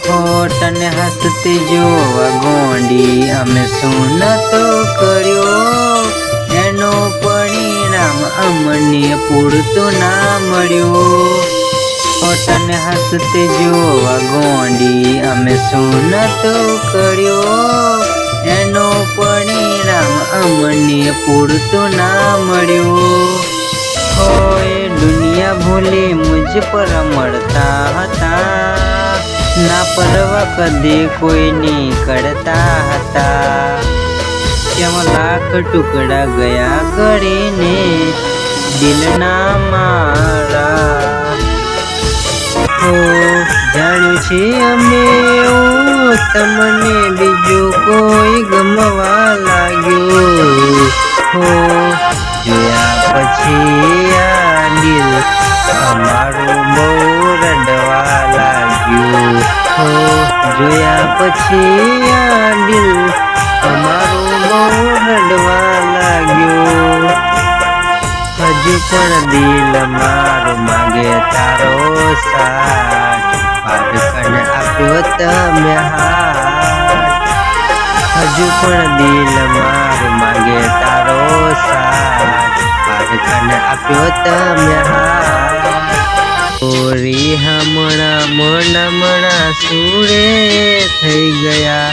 તને હસતી જોવા ગોંડી અમે શું નતો કર્યો, એનો પરિણામ અમને પૂરતું ના મળ્યું. તને હસતી જોવા ગોંડી અમે શું નતો કર્યો, એનો પરિણામ અમને પૂરતું ના મળ્યું. દુનિયા ભૂલી મુझ પર મળતા હતા, ના પરવા કદી કોઈની કરતા હતા. કેમ લાખ ટુકડા ગયા કરીને દિલના મારા. જાણ્યું છે અમે એવું તમને બીજું કોઈ ગમવા લાગ્યું. જોયા પછી આ દિલ અમારું બહુ રડવા લાગ્યું. જોયા પછી આ દિલ અમારું બહુ રડવા લાગ્યું. હજુ પણ દિલ મારું માગે તારો સાથ, પારખને આપ્યો તમે હાથ. હજુ પણ દિલ મારું માગે તારો સાથ, પારખને આપ્યો તમે હાથ. ઓરી હમણાં મણા સુરે થઈ ગયા,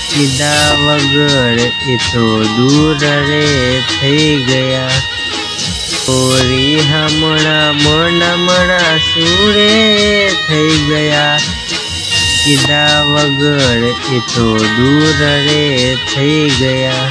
કીધા વગર એ તો દૂર રે થઈ ગયા. ઓરી હમણાં મણા સુરે થઈ ગયા, કીધા વગર એ તો દૂર રે થઈ ગયા.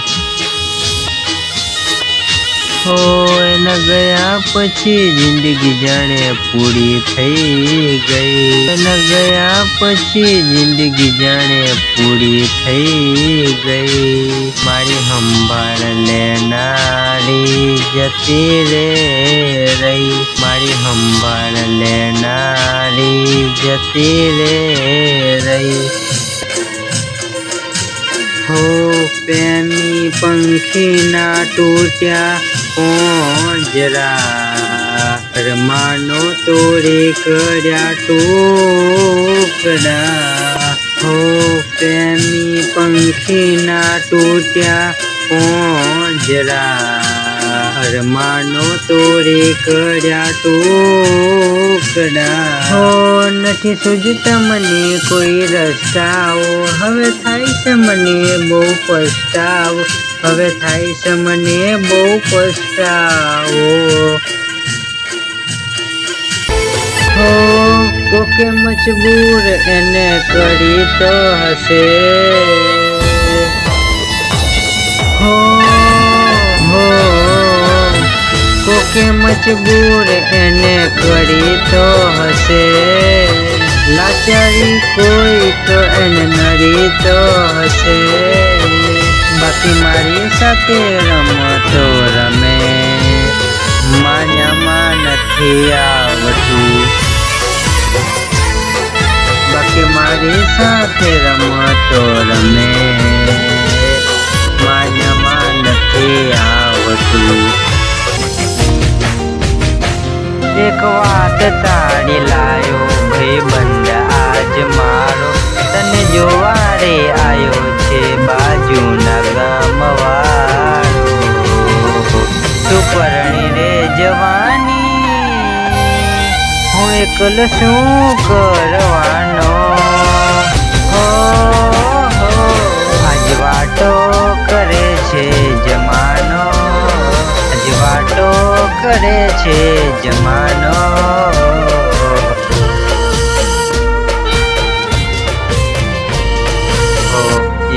એના ગયા પછી જિંદગી જાણે પૂરી થઈ ગઈ. એના ગયા પછી જિંદગી જાણે પૂરી થઈ ગઈ. મારી સંભાળ લેનારી જતી રે રહી, મારી સંભાળ લેનારી જતી રે રહી. પ્રેમી પંખી ના તૂટ્યા પોંજરા, રમાનો તોડી કર્યા ટુકડા. પ્રેમી પંખી ના તૂટ્યા પોંજરા, રમાનો તોડી કર્યા ટુકડા. નથી સૂઝતા મને કોઈ રસ્તાઓ, હવે થાય છે મને બહુ પસ્તાવો, હવે થાય છે મને બહુ પસ્તાવો. કોકે મજબૂર એને કરી તો હશે. કોકે મજબૂર એને કરી તો હશે. લાચારી કોઈ તો એને નડી તો હશે. બાકી મારી સાથે રમતો રમે, માન્યામાં નથી આવતું. બાકી મારી સાથે રમતો રમે, માન્યામાં નથી આવતું. એક વાત તાળી લાયો ભાઈબંધ આજ મારો, તને જોવા રે આયો છે બાજુના ગામવાળો. તું પરણી રે જવાની, હું એકલ શું કરવાનો. આજ વાતો કરે છે જમાનો, આજ વાતો કરે છે જમાનો.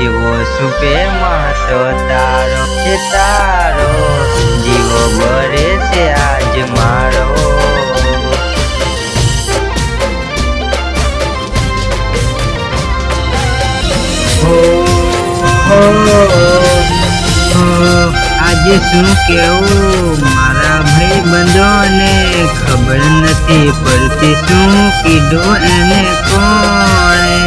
એવો સુપે માસો તારો છે તારો, જીવો ભરે છે આજ મારો. આજે શું કેવું મારા ભાઈબંધોને, ખબર નથી પડતી શું કીધું એને કોણે.